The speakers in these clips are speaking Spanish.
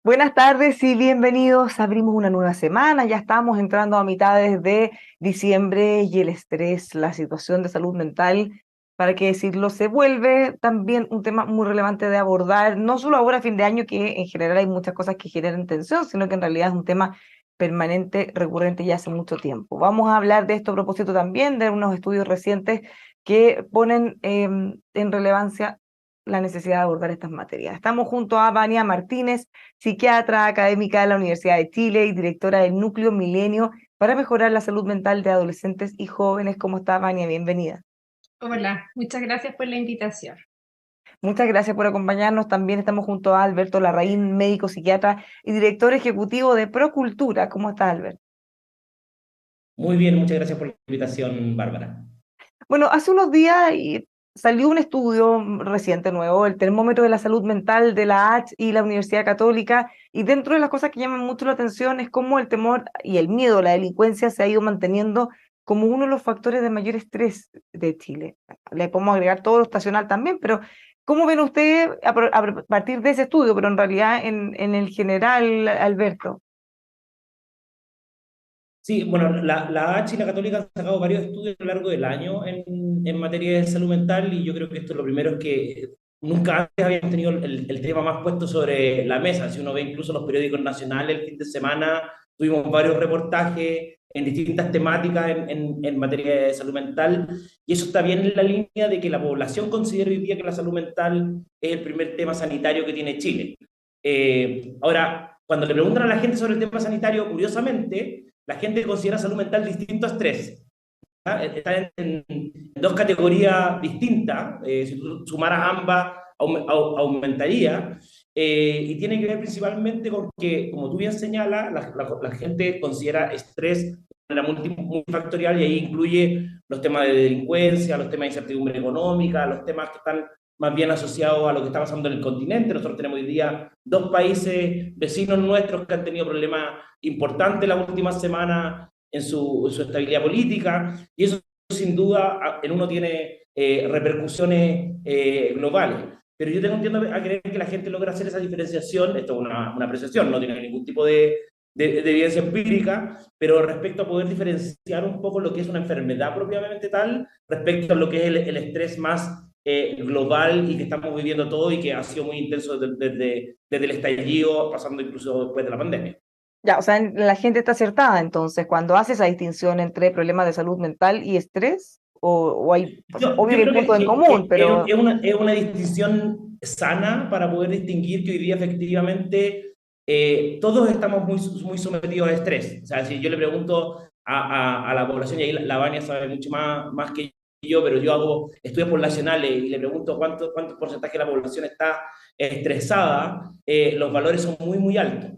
Buenas tardes y bienvenidos. Abrimos una nueva semana, ya estamos entrando a mitades de diciembre y el estrés, la situación de salud mental, para qué decirlo, se vuelve también un tema muy relevante de abordar, no solo ahora a fin de año, que en general hay muchas cosas que generan tensión, sino que en realidad es un tema permanente, recurrente ya hace mucho tiempo. Vamos a hablar de esto a propósito también de unos estudios recientes que ponen en relevancia la necesidad de abordar estas materias. Estamos junto a Vania Martínez, psiquiatra académica de la Universidad de Chile y directora del Núcleo Milenio para mejorar la salud mental de adolescentes y jóvenes. ¿Cómo está, Vania? Bienvenida. Hola, muchas gracias por la invitación. Muchas gracias por acompañarnos. También estamos junto a Alberto Larraín, médico psiquiatra y director ejecutivo de Procultura. ¿Cómo está, Alberto? Muy bien, muchas gracias por la invitación, Bárbara. Bueno, hace unos días salió un estudio reciente nuevo, el termómetro de la salud mental de la H y la Universidad Católica, y dentro de las cosas que llaman mucho la atención es cómo el temor y el miedo, la delincuencia se ha ido manteniendo como uno de los factores de mayor estrés de Chile. Le podemos agregar todo lo estacional también, pero ¿cómo ven ustedes a partir de ese estudio, pero en realidad en el general, Alberto? Sí, bueno, la H y la Católica han sacado varios estudios a lo largo del año en materia de salud mental y yo creo que esto lo primero es que nunca antes habían tenido el tema más puesto sobre la mesa. Si uno ve incluso los periódicos nacionales el fin de semana, tuvimos varios reportajes en distintas temáticas en materia de salud mental y eso está bien en la línea de que la población considera hoy día que la salud mental es el primer tema sanitario que tiene Chile. Ahora, cuando le preguntan a la gente sobre el tema sanitario, curiosamente, la gente considera salud mental distinto a estrés. ¿Ah? Está en dos categorías distintas. Si tú sumaras ambas, aumentaría. Y tiene que ver principalmente con que, como tú bien señalas, la gente considera estrés de manera multifactorial y ahí incluye los temas de delincuencia, los temas de incertidumbre económica, los temas que están más bien asociados a lo que está pasando en el continente. Nosotros tenemos hoy día dos países vecinos nuestros que han tenido problemas importantes la última semana en su estabilidad política, y eso sin duda en uno tiene repercusiones globales. Pero yo tengo entiendo a creer que la gente logra hacer esa diferenciación, esto es una apreciación, no tiene ningún tipo de evidencia empírica, pero respecto a poder diferenciar un poco lo que es una enfermedad propiamente tal, respecto a lo que es el estrés más global y que estamos viviendo todo y que ha sido muy intenso desde el estallido, pasando incluso después de la pandemia. Ya, o sea, la gente está acertada entonces cuando hace esa distinción entre problemas de salud mental y estrés, o hay, o sea, obvio Yo que hay creo puntos en común, pero es una distinción sana para poder distinguir que hoy día efectivamente todos estamos muy sometidos a estrés. O sea, si yo le pregunto a la población, y ahí la Vania sabe mucho más que yo, pero yo hago estudios poblacionales y le pregunto cuánto porcentaje de la población está estresada, los valores son muy altos.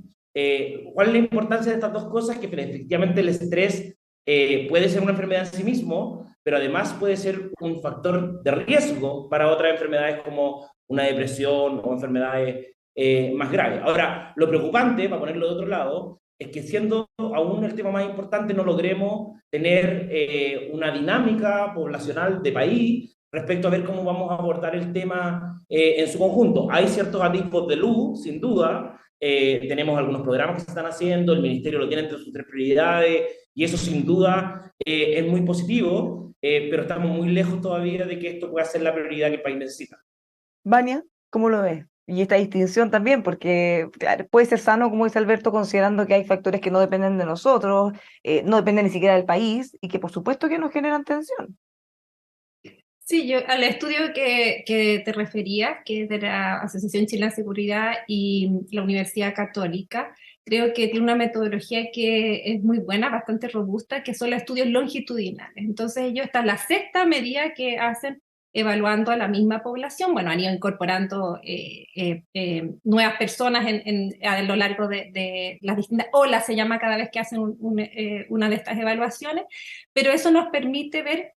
¿Cuál es la importancia de estas dos cosas? Que efectivamente el estrés puede ser una enfermedad en sí mismo, pero además puede ser un factor de riesgo para otras enfermedades como una depresión o enfermedades más graves. Ahora, lo preocupante, para ponerlo de otro lado, es que siendo aún el tema más importante, no logremos tener una dinámica poblacional de país respecto a ver cómo vamos a abordar el tema en su conjunto. Hay ciertos atisbos de luz, sin duda. Tenemos algunos programas que se están haciendo, el ministerio lo tiene entre sus tres prioridades, y eso sin duda es muy positivo, pero estamos muy lejos todavía de que esto pueda ser la prioridad que el país necesita. Vania, ¿cómo lo ves? Y esta distinción también, porque claro, puede ser sano, como dice Alberto, considerando que hay factores que no dependen de nosotros, no dependen ni siquiera del país, y que por supuesto que nos generan tensión. Sí, yo al estudio que te refería, que es de la Asociación Chilena de Seguridad y la Universidad Católica, creo que tiene una metodología que es muy buena, bastante robusta, que son los estudios longitudinales. Entonces ellos, esta es la sexta medida que hacen evaluando a la misma población. Bueno, han ido incorporando nuevas personas a lo largo de las distintas olas, se llama cada vez que hacen una de estas evaluaciones, pero eso nos permite ver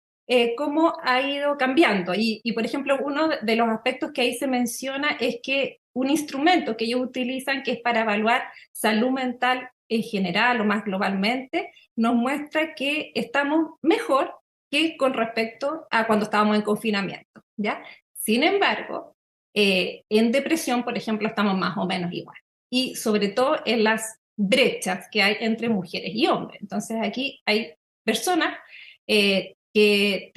cómo ha ido cambiando. Por ejemplo, uno de los aspectos que ahí se menciona es que un instrumento que ellos utilizan, que es para evaluar salud mental en general o más globalmente, nos muestra que estamos mejor que con respecto a cuando estábamos en confinamiento, ¿ya? Sin embargo, en depresión, por ejemplo, estamos más o menos igual. y sobre todo en las brechas que hay entre mujeres y hombres. Entonces aquí hay personas que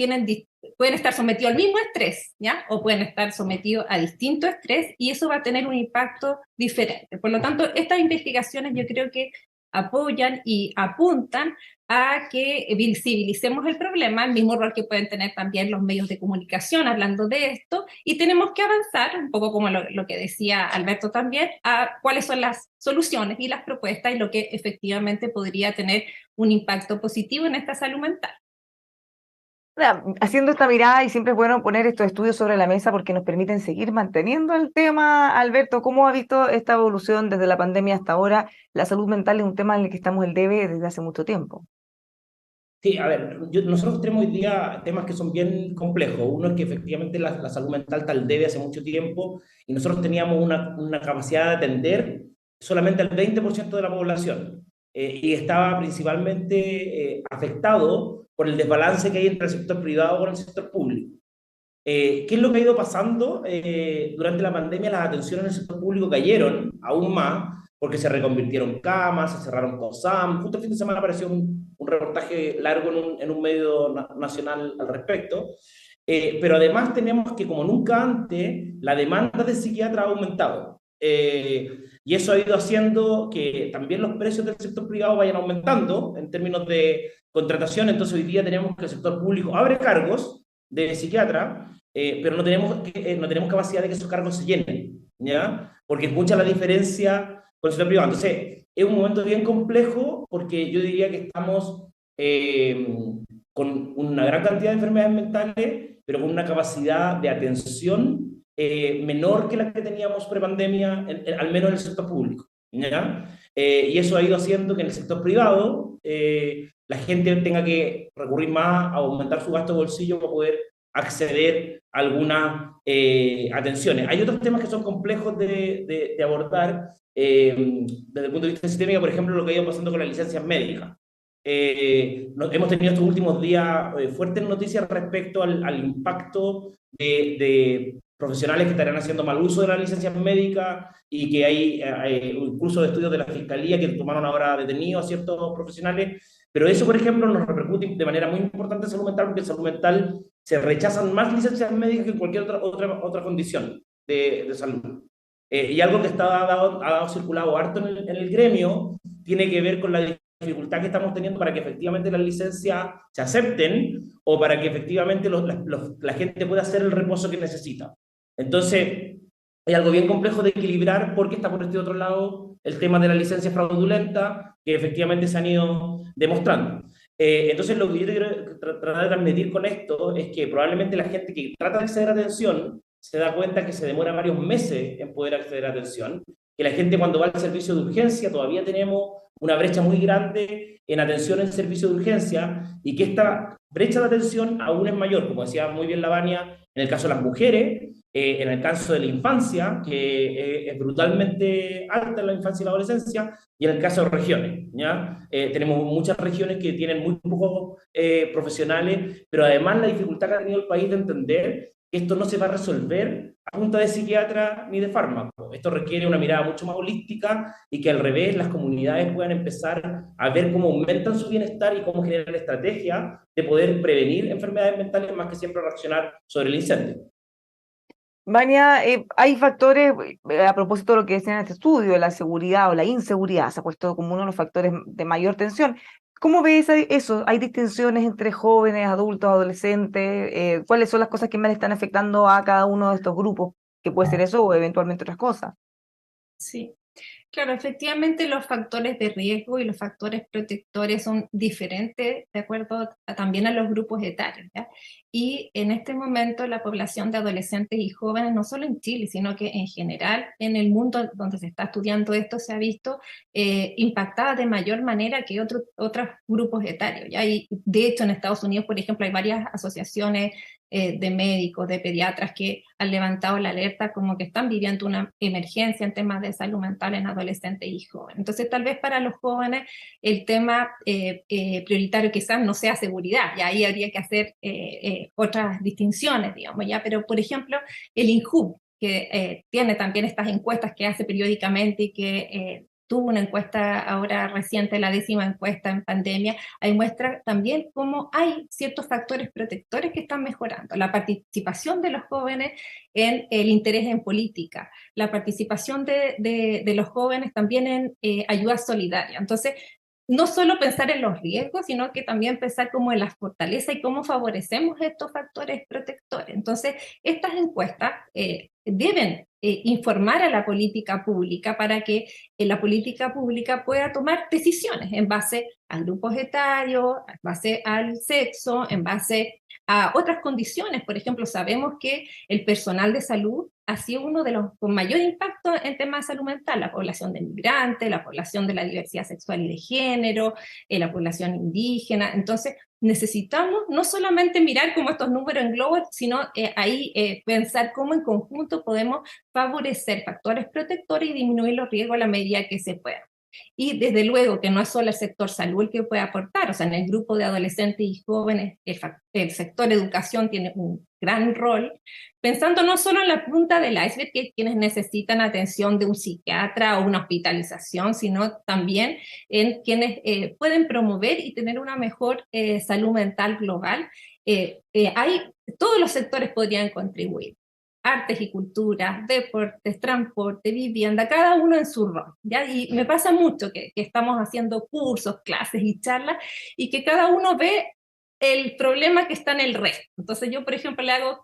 pueden estar sometidos al mismo estrés, ¿ya? O pueden estar sometidos a distinto estrés y eso va a tener un impacto diferente. Por lo tanto, estas investigaciones yo creo que apoyan y apuntan a que visibilicemos el problema, el mismo rol que pueden tener también los medios de comunicación hablando de esto, y tenemos que avanzar, un poco como lo que decía Alberto también, a cuáles son las soluciones y las propuestas y lo que efectivamente podría tener un impacto positivo en esta salud mental. Haciendo esta mirada, y siempre es bueno poner estos estudios sobre la mesa porque nos permiten seguir manteniendo el tema. Alberto, ¿cómo ha visto esta evolución desde la pandemia hasta ahora? La salud mental es un tema en el que estamos el debe desde hace mucho tiempo. Sí, a ver, nosotros tenemos hoy día temas que son bien complejos. Uno es que efectivamente la salud mental está al debe hace mucho tiempo y nosotros teníamos una capacidad de atender solamente al 20% de la población y estaba principalmente afectado por el desbalance que hay entre el sector privado con el sector público. ¿Qué es lo que ha ido pasando? Durante la pandemia las atenciones en el sector público cayeron aún más porque se reconvirtieron camas, se cerraron COSAM. Justo el fin de semana apareció un reportaje largo en un medio nacional al respecto. Pero además tenemos que, como nunca antes, la demanda de psiquiatras ha aumentado. Y eso ha ido haciendo que también los precios del sector privado vayan aumentando en términos de contratación. Entonces hoy día tenemos que el sector público abre cargos de psiquiatra, pero no tenemos capacidad de que esos cargos se llenen, ¿ya? Porque es mucha la diferencia con el sector privado. Entonces, es un momento bien complejo porque yo diría que estamos con una gran cantidad de enfermedades mentales, pero con una capacidad de atención menor que la que teníamos prepandemia, al menos en el sector público, ¿ya? Y eso ha ido haciendo que en el sector privado la gente tenga que recurrir más a aumentar su gasto de bolsillo para poder acceder a algunas atenciones. Hay otros temas que son complejos de abordar desde el punto de vista sistémico, por ejemplo, lo que ha ido pasando con las licencias médicas. Hemos tenido estos últimos días fuertes noticias respecto al impacto de profesionales que estarán haciendo mal uso de las licencias médicas y que hay incluso de estudios de la Fiscalía que tomaron ahora detenidos a ciertos profesionales. Pero eso, por ejemplo, nos repercute de manera muy importante en salud mental porque en salud mental se rechazan más licencias médicas que en cualquier otra condición de salud. Y algo que ha dado circulado harto en el gremio tiene que ver con la dificultad que estamos teniendo para que efectivamente las licencias se acepten o para que efectivamente la gente pueda hacer el reposo que necesita. Entonces, hay algo bien complejo de equilibrar porque está por este otro lado el tema de la licencia fraudulenta que efectivamente se han ido demostrando. Entonces, lo que yo quiero tratar de transmitir con esto es que probablemente la gente que trata de acceder a atención se da cuenta que se demora varios meses en poder acceder a atención, que la gente cuando va al servicio de urgencia todavía tenemos una brecha muy grande en atención en servicio de urgencia y que esta brecha de atención aún es mayor, como decía muy bien Lavania, en el caso de las mujeres, en el caso de la infancia, que es brutalmente alta en la infancia y la adolescencia, y en el caso de regiones, ¿ya? Tenemos muchas regiones que tienen muy pocos profesionales, pero además la dificultad que ha tenido el país de entender que esto no se va a resolver a punta de psiquiatra ni de fármaco. Esto requiere una mirada mucho más holística y que al revés las comunidades puedan empezar a ver cómo aumentan su bienestar y cómo generar estrategias de poder prevenir enfermedades mentales más que siempre reaccionar sobre el incendio. Vania, hay factores, a propósito de lo que decía en este estudio, la seguridad o la inseguridad, se ha puesto como uno de los factores de mayor tensión. ¿Cómo ves eso? ¿Hay distinciones entre jóvenes, adultos, adolescentes? ¿Cuáles son las cosas que más están afectando a cada uno de estos grupos? Que puede ser eso o eventualmente otras cosas. Sí. Claro, efectivamente los factores de riesgo y los factores protectores son diferentes de acuerdo también a los grupos etarios, ¿ya? Y en este momento la población de adolescentes y jóvenes, no solo en Chile, sino que en general en el mundo donde se está estudiando esto, se ha visto impactada de mayor manera que otros grupos etarios, ¿ya? Y de hecho en Estados Unidos, por ejemplo, hay varias asociaciones de médicos, de pediatras que han levantado la alerta como que están viviendo una emergencia en temas de salud mental en adolescentes y jóvenes. Entonces, tal vez para los jóvenes el tema prioritario quizás no sea seguridad, y ahí habría que hacer otras distinciones, digamos, ¿ya? Pero, por ejemplo, el INJUV, tiene también estas encuestas que hace periódicamente y que tuvo una encuesta ahora reciente, la 10ª encuesta en pandemia, ahí muestra también cómo hay ciertos factores protectores que están mejorando. La participación de los jóvenes en el interés en política, la participación de los jóvenes también en ayuda solidaria. Entonces, no solo pensar en los riesgos, sino que también pensar como en las fortalezas y cómo favorecemos estos factores protectores. Entonces, estas encuestas deben informar a la política pública para que la política pública pueda tomar decisiones en base a grupos etarios, en base al sexo, en base a otras condiciones. Por ejemplo, sabemos que el personal de salud ha sido uno de los con mayor impacto en temas de salud mental, la población de migrantes, la población de la diversidad sexual y de género, la población indígena. Entonces, necesitamos no solamente mirar como estos números en globo, sino pensar cómo en conjunto podemos favorecer factores protectores y disminuir los riesgos a la medida que se pueda. Y desde luego que no es solo el sector salud el que puede aportar, o sea, en el grupo de adolescentes y jóvenes el sector educación tiene un gran rol, pensando no solo en la punta del iceberg, que quienes necesitan atención de un psiquiatra o una hospitalización, sino también en quienes pueden promover y tener una mejor salud mental global. Todos los sectores podrían contribuir. Artes y cultura, deportes, transporte, vivienda, cada uno en su rol, ¿ya? Y me pasa mucho que estamos haciendo cursos, clases y charlas, y que cada uno ve el problema que está en el resto. Entonces yo, por ejemplo, le hago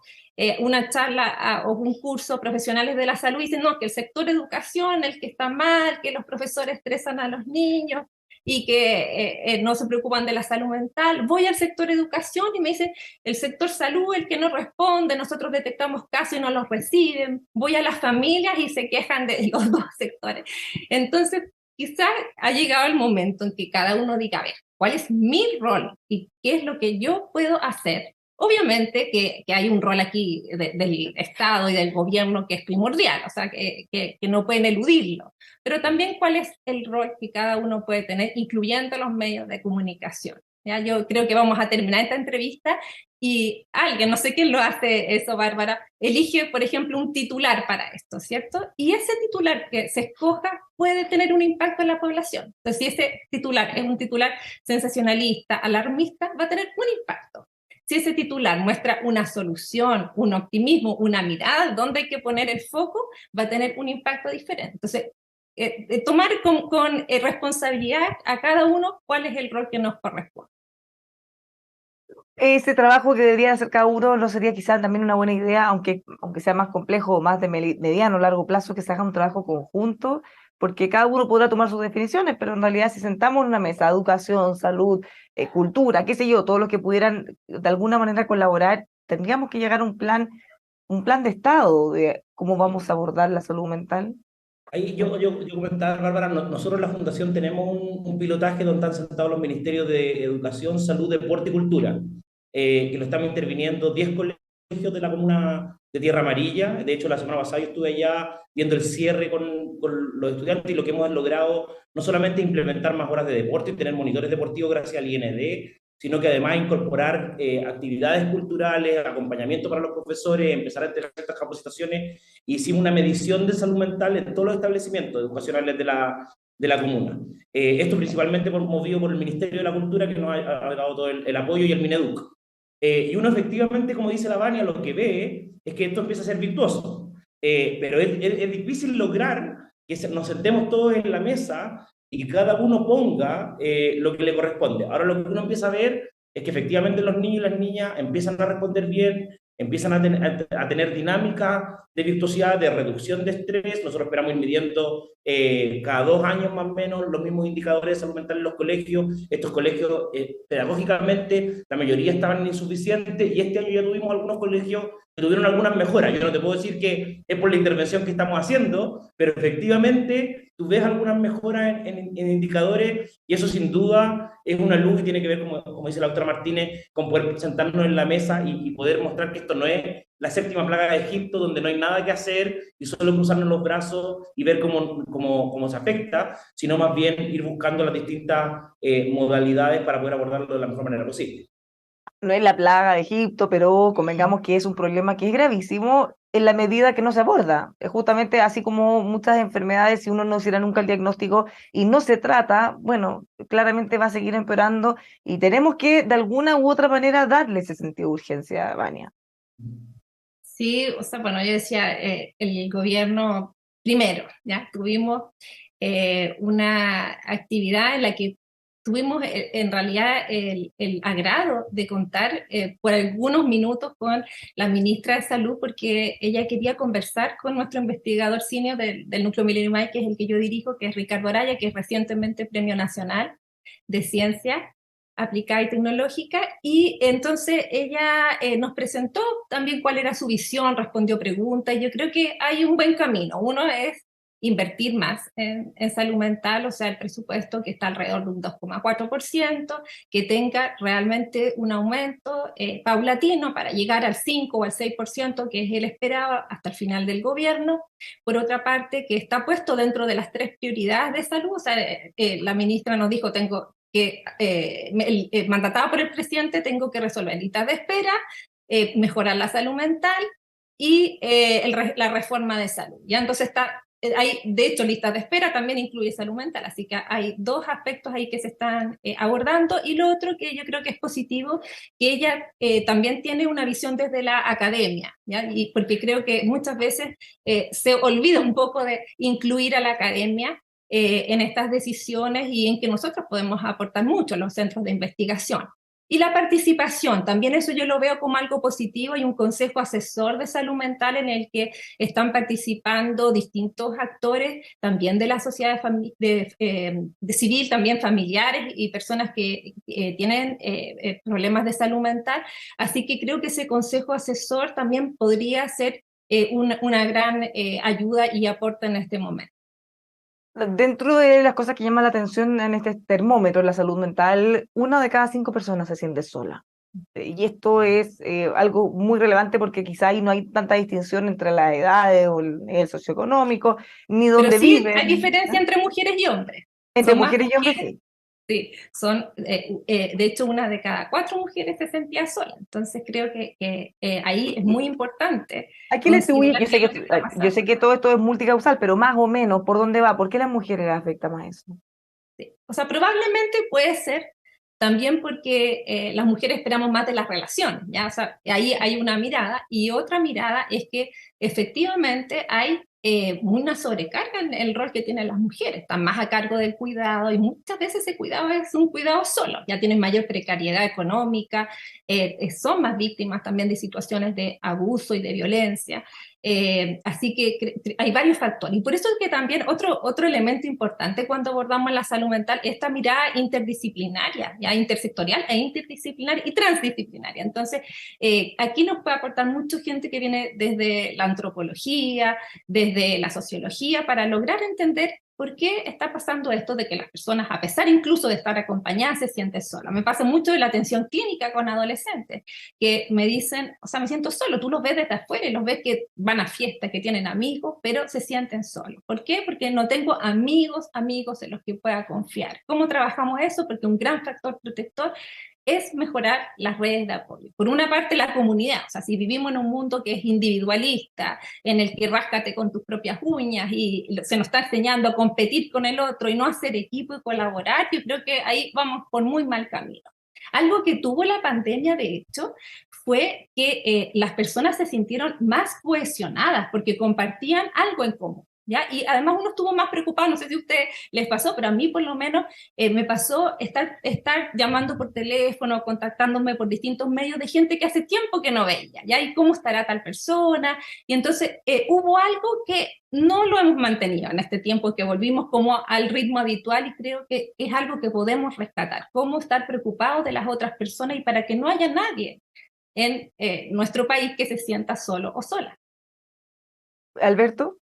una charla o un curso a profesionales de la salud y dicen, no, que el sector educación es el que está mal, que los profesores estresan a los niños, y que no se preocupan de la salud mental. Voy al sector educación y me dicen, el sector salud el que no responde, nosotros detectamos casos y no los reciben. Voy a las familias y se quejan de los dos sectores. Entonces, quizás ha llegado el momento en que cada uno diga, a ver, ¿cuál es mi rol y qué es lo que yo puedo hacer? Obviamente que hay un rol aquí del Estado y del gobierno que es primordial, o sea, que no pueden eludirlo, pero también cuál es el rol que cada uno puede tener, incluyendo los medios de comunicación. ¿Ya? Yo creo que vamos a terminar esta entrevista y alguien, no sé quién lo hace eso, Bárbara, elige, por ejemplo, un titular para esto, ¿cierto? Y ese titular que se escoja puede tener un impacto en la población. Entonces, si ese titular es un titular sensacionalista, alarmista, va a tener un impacto. Si ese titular muestra una solución, un optimismo, una mirada, donde hay que poner el foco, va a tener un impacto diferente. Entonces, tomar con responsabilidad a cada uno cuál es el rol que nos corresponde. Ese trabajo que debería hacer cada uno no sería quizás también una buena idea, aunque sea más complejo o más de mediano o largo plazo, que se haga un trabajo conjunto, porque cada uno podrá tomar sus definiciones, pero en realidad si sentamos en una mesa, educación, salud, cultura, qué sé yo, todos los que pudieran de alguna manera colaborar, tendríamos que llegar a un plan de Estado de cómo vamos a abordar la salud mental. Ahí yo comentaba, Bárbara, nosotros en la Fundación tenemos un pilotaje donde están sentados los ministerios de Educación, Salud, Deporte y Cultura, que lo estamos interviniendo 10 colegios de la comuna de Tierra Amarilla. De hecho, la semana pasada yo estuve allá viendo el cierre con los estudiantes y lo que hemos logrado no solamente implementar más horas de deporte y tener monitores deportivos gracias al IND, sino que además incorporar actividades culturales, acompañamiento para los profesores, empezar a tener ciertas capacitaciones. Hicimos una medición de salud mental en todos los establecimientos educacionales de la comuna. Esto principalmente movido por el Ministerio de la Cultura, que nos ha dado todo el apoyo, y el Mineduc. Y uno efectivamente, como dice la Vania, lo que ve es que esto empieza a ser virtuoso. Pero es difícil lograr que nos sentemos todos en la mesa y que cada uno ponga lo que le corresponde. Ahora lo que uno empieza a ver es que efectivamente los niños y las niñas empiezan a responder bien, empiezan a tener dinámica de virtuosidad, de reducción de estrés. Nosotros esperamos ir midiendo cada 2 años más o menos los mismos indicadores de salud mental en los colegios. Estos colegios pedagógicamente la mayoría estaban insuficientes y este año ya tuvimos algunos colegios que tuvieron algunas mejoras. Yo no te puedo decir que es por la intervención que estamos haciendo, pero efectivamente tú ves algunas mejoras en indicadores y eso sin duda es una luz que tiene que ver, como dice la doctora Martínez, con poder sentarnos en la mesa y poder mostrar que esto no es la 7ª plaga de Egipto, donde no hay nada que hacer y solo cruzarnos los brazos y ver cómo se afecta, sino más bien ir buscando las distintas modalidades para poder abordarlo de la mejor manera posible. No es la plaga de Egipto, pero convengamos que es un problema que es gravísimo en la medida que no se aborda. Justamente así como muchas enfermedades, si uno no hiciera nunca el diagnóstico y no se trata, bueno, claramente va a seguir empeorando y tenemos que de alguna u otra manera darle ese sentido de urgencia, Vania. Sí, o sea, bueno, yo decía, el gobierno, primero, ya tuvimos una actividad en la que tuvimos en realidad el agrado de contar por algunos minutos con la ministra de Salud, porque ella quería conversar con nuestro investigador senior del Núcleo Milenio May, que es el que yo dirijo, que es Ricardo Araya, que es recientemente Premio Nacional de Ciencia aplicada y tecnológica, y entonces ella nos presentó también cuál era su visión, respondió preguntas, y yo creo que hay un buen camino. Uno es invertir más en salud mental, o sea, el presupuesto que está alrededor de un 2,4%, que tenga realmente un aumento paulatino para llegar al 5 o al 6%, que es el esperado hasta el final del gobierno. Por otra parte, que está puesto dentro de las 3 prioridades de salud, o sea, la ministra nos dijo, tengo que, mandatada por el presidente, tengo que resolver listas de espera, mejorar la salud mental y la reforma de salud. Ya entonces está, hay, de hecho, listas de espera también incluye salud mental, así que hay dos aspectos ahí que se están abordando. Y lo otro que yo creo que es positivo, que ella también tiene una visión desde la academia, ¿ya? Y porque creo que muchas veces se olvida un poco de incluir a la academia en estas decisiones y en que nosotros podemos aportar mucho en los centros de investigación. Y la participación, también eso yo lo veo como algo positivo. Hay un consejo asesor de salud mental en el que están participando distintos actores, también de la sociedad de civil, también familiares y personas que tienen problemas de salud mental. Así que creo que ese consejo asesor también podría ser una gran ayuda y aporte en este momento. Dentro de las cosas que llaman la atención en este termómetro de la salud mental, 1 de cada 5 personas se siente sola. Y esto es algo muy relevante porque quizá ahí no hay tanta distinción entre las edades o el nivel socioeconómico, ni Pero dónde sí hay viven, diferencia ¿ya? entre mujeres y hombres. Entre Son más mujeres y hombres, mujeres, sí. sí, son, de hecho, 1 de cada 4 mujeres se sentía sola. Entonces creo que ahí es muy importante ¿A qué le atribuye? considerar qué es lo que está Yo pasando. sé que todo esto es multicausal, pero más o menos, ¿por dónde va? ¿Por qué a las mujeres les afecta más eso? Sí. O sea, probablemente puede ser también porque las mujeres esperamos más de las relaciones, ¿ya? O sea, ahí hay una mirada, y otra mirada es que efectivamente hay una sobrecarga en el rol que tienen las mujeres, están más a cargo del cuidado, y muchas veces ese cuidado es un cuidado solo, ya tienen mayor precariedad económica, son más víctimas también de situaciones de abuso y de violencia. Así que hay varios factores. Y por eso es que también otro elemento importante cuando abordamos la salud mental es esta mirada interdisciplinaria, ya intersectorial e interdisciplinaria y transdisciplinaria. Entonces, aquí nos puede aportar mucha gente que viene desde la antropología, desde la sociología, para lograr entender por qué está pasando esto de que las personas, a pesar incluso de estar acompañadas, se sienten solas. Me pasa mucho en la atención clínica con adolescentes que me dicen, o sea, me siento solo, tú los ves desde afuera y los ves que van a fiestas, que tienen amigos, pero se sienten solos. ¿Por qué? Porque no tengo amigos en los que pueda confiar. ¿Cómo trabajamos eso? Porque un gran factor protector es mejorar las redes de apoyo. Por una parte, la comunidad, o sea, si vivimos en un mundo que es individualista, en el que ráscate con tus propias uñas y se nos está enseñando a competir con el otro y no hacer equipo y colaborar, yo creo que ahí vamos por muy mal camino. Algo que tuvo la pandemia, de hecho, fue que las personas se sintieron más cohesionadas porque compartían algo en común. ¿Ya? Y además uno estuvo más preocupado, no sé si a ustedes les pasó, pero a mí por lo menos me pasó estar llamando por teléfono, contactándome por distintos medios de gente que hace tiempo que no veía, ¿ya? Y cómo estará tal persona. Y entonces hubo algo que no lo hemos mantenido en este tiempo, que volvimos como al ritmo habitual, y creo que es algo que podemos rescatar, cómo estar preocupados de las otras personas y para que no haya nadie en nuestro país que se sienta solo o sola. Alberto,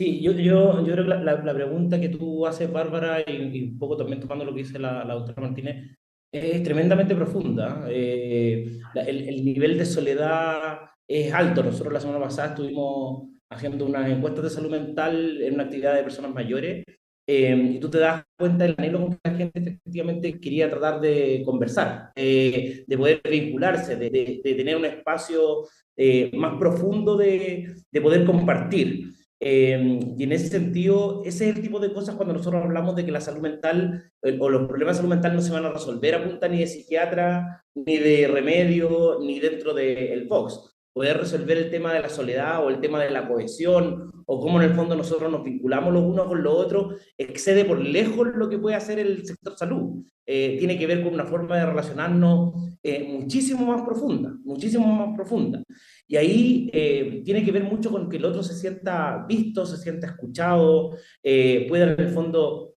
Sí, yo creo que la pregunta que tú haces, Bárbara, y un poco también tomando lo que dice la doctora Martínez, es tremendamente profunda. El nivel de soledad es alto. Nosotros la semana pasada estuvimos haciendo unas encuestas de salud mental en una actividad de personas mayores y tú te das cuenta del anhelo con que la gente efectivamente quería tratar de conversar, de poder vincularse, de tener un espacio más profundo de poder compartir. Y en ese sentido, ese es el tipo de cosas cuando nosotros hablamos de que la salud mental o los problemas de salud mental no se van a resolver a punta ni de psiquiatra, ni de remedio, ni dentro del Vox. Poder resolver el tema de la soledad o el tema de la cohesión o cómo en el fondo nosotros nos vinculamos los unos con los otros excede por lejos lo que puede hacer el sector salud. Tiene que ver con una forma de relacionarnos muchísimo más profunda, muchísimo más profunda. Y ahí tiene que ver mucho con que el otro se sienta visto, se sienta escuchado, pueda en el fondo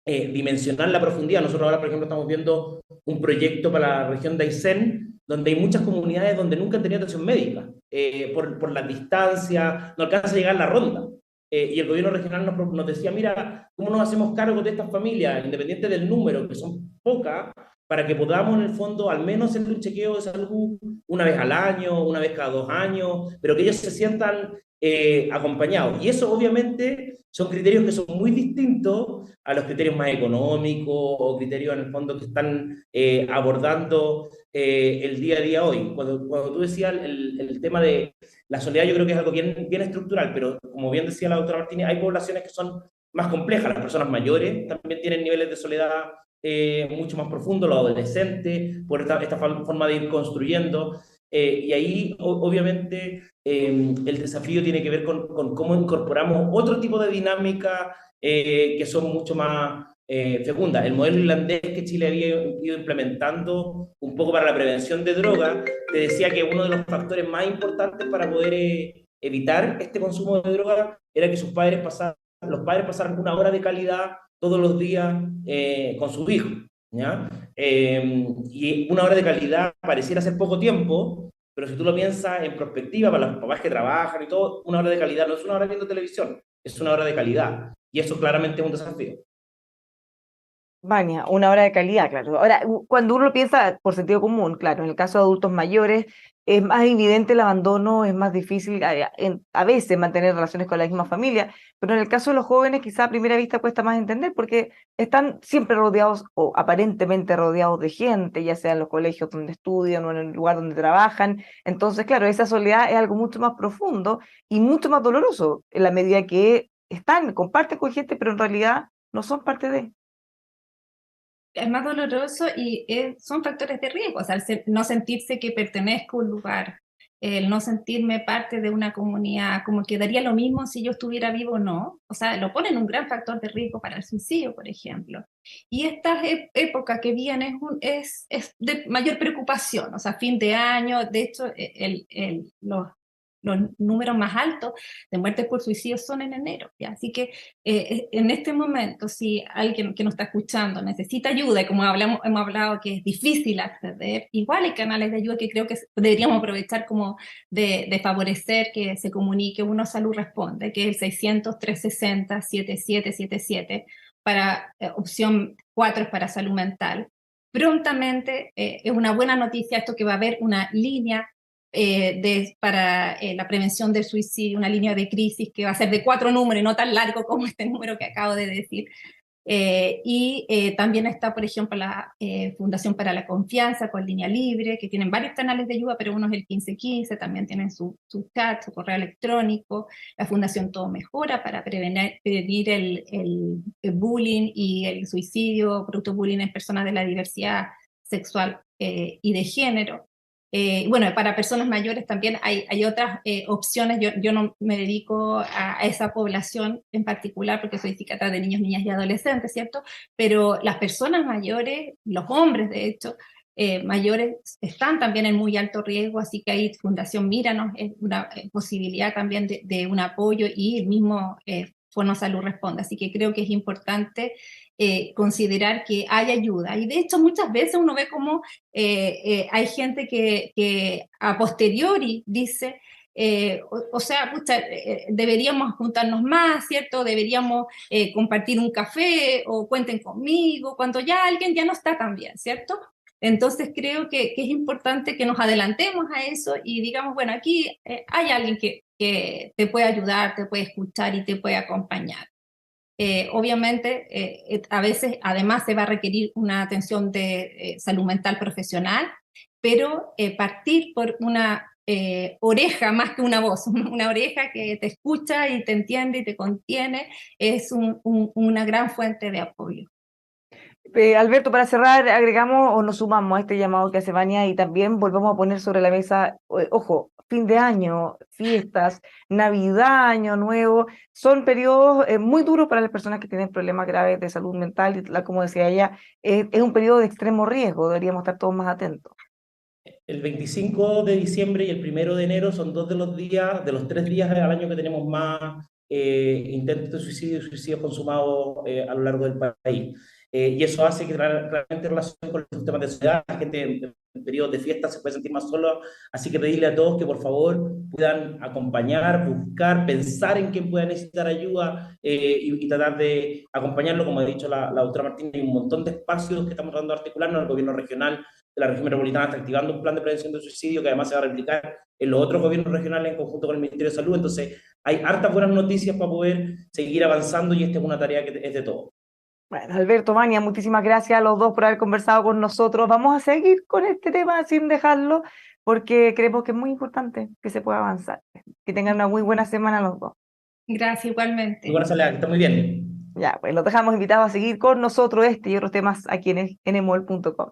dimensionar la profundidad. Nosotros ahora, por ejemplo, estamos viendo un proyecto para la región de Aysén, donde hay muchas comunidades donde nunca han tenido atención médica, por la distancia, no alcanza a llegar la ronda. Y el gobierno regional nos decía, mira, ¿cómo nos hacemos cargo de estas familias, independiente del número, que son pocas, para que podamos en el fondo al menos hacer un chequeo de salud una vez al año, una vez cada 2 años, pero que ellos se sientan acompañados? Y eso obviamente son criterios que son muy distintos a los criterios más económicos o criterios en el fondo que están abordando el día a día hoy. Cuando tú decías el tema de la soledad, yo creo que es algo bien, bien estructural, pero como bien decía la doctora Martínez, hay poblaciones que son más complejas. Las personas mayores también tienen niveles de soledad mucho más profundos, los adolescentes, por esta forma de ir construyendo. Y ahí, obviamente, el desafío tiene que ver con cómo incorporamos otro tipo de dinámica que son mucho más fecundas. El modelo irlandés que Chile había ido implementando un poco para la prevención de drogas, te decía que uno de los factores más importantes para poder evitar este consumo de drogas era que los padres pasaran 1 hora de calidad todos los días con sus hijos. ¿Ya? Y 1 hora de calidad pareciera ser poco tiempo, pero si tú lo piensas en perspectiva para los papás que trabajan y todo, 1 hora de calidad no es 1 hora viendo televisión, es 1 hora de calidad. Y eso claramente es un desafío. Vania, 1 hora de calidad, claro. Ahora, cuando uno lo piensa por sentido común, claro, en el caso de adultos mayores es más evidente el abandono, es más difícil a veces mantener relaciones con la misma familia, pero en el caso de los jóvenes quizá a primera vista cuesta más entender porque están siempre rodeados o aparentemente rodeados de gente, ya sea en los colegios donde estudian o en el lugar donde trabajan. Entonces, claro, esa soledad es algo mucho más profundo y mucho más doloroso en la medida que comparten con gente, pero en realidad no son parte de. Es más doloroso y son factores de riesgo, o sea, no sentirse que pertenezco a un lugar, el no sentirme parte de una comunidad, como que daría lo mismo si yo estuviera vivo o no, o sea, lo ponen un gran factor de riesgo para el suicidio, por ejemplo. Y esta época que viene es de mayor preocupación, o sea, fin de año, de hecho, los números más altos de muertes por suicidio son en enero, ¿ya? Así que en este momento, si alguien que nos está escuchando necesita ayuda, y como hemos hablado que es difícil acceder, igual hay canales de ayuda que creo que deberíamos aprovechar como de favorecer que se comunique. Uno Salud Responde, que es el 600-360-7777, para opción 4 es para salud mental. Prontamente, es una buena noticia esto que va a haber una línea para la prevención del suicidio, una línea de crisis que va a ser de 4 números y no tan largo como este número que acabo de decir. También está, por ejemplo, la Fundación para la Confianza con Línea Libre, que tienen varios canales de ayuda, pero uno es el 1515, también tienen su chat, su correo electrónico. La Fundación Todo Mejora para prevenir el bullying y el suicidio, producto bullying en personas de la diversidad sexual y de género. Bueno, para personas mayores también hay otras opciones. Yo no me dedico a esa población en particular porque soy psiquiatra de niños, niñas y adolescentes, ¿cierto? Pero las personas mayores, los hombres de hecho, mayores están también en muy alto riesgo, así que ahí Fundación Míranos es una posibilidad también de un apoyo, y el mismo Fono Salud Responde. Así que creo que es importante considerar que hay ayuda. Y de hecho muchas veces uno ve como hay gente que a posteriori dice, o sea, pucha, deberíamos juntarnos más, ¿cierto? Deberíamos compartir un café o cuenten conmigo, cuando ya alguien ya no está tan bien, ¿cierto? Entonces creo que es importante que nos adelantemos a eso y digamos, bueno, aquí hay alguien que te puede ayudar, te puede escuchar y te puede acompañar. Obviamente, a veces además se va a requerir una atención de salud mental profesional, pero partir por una oreja más que una voz, una oreja que te escucha y te entiende y te contiene, es una gran fuente de apoyo. Alberto, para cerrar, agregamos o nos sumamos a este llamado que hace Vania y también volvemos a poner sobre la mesa, ojo, fin de año, fiestas, Navidad, Año Nuevo, son periodos muy duros para las personas que tienen problemas graves de salud mental y como decía ella, es un periodo de extremo riesgo, deberíamos estar todos más atentos. El 25 de diciembre y el 1 de enero son dos de los días, de los 3 días al año que tenemos más intentos de suicidio y suicidios consumados a lo largo del país. Y eso hace que claramente en relación con los temas de soledad, la gente en periodos de fiesta se puede sentir más sola, así que pedirle a todos que por favor puedan acompañar, buscar, pensar en quién pueda necesitar ayuda y tratar de acompañarlo, como ha dicho la doctora Martínez, hay un montón de espacios que estamos tratando de articularnos, el gobierno regional de la región metropolitana está activando un plan de prevención del suicidio que además se va a replicar en los otros gobiernos regionales en conjunto con el Ministerio de Salud. Entonces, hay hartas buenas noticias para poder seguir avanzando y esta es una tarea que es de todos. Bueno, Alberto, Vania, muchísimas gracias a los dos por haber conversado con nosotros. Vamos a seguir con este tema sin dejarlo, porque creemos que es muy importante que se pueda avanzar. Que tengan una muy buena semana los dos. Gracias, igualmente. Muy buena salida, que está muy bien. Ya, pues los dejamos invitados a seguir con nosotros este y otros temas aquí en emol.com.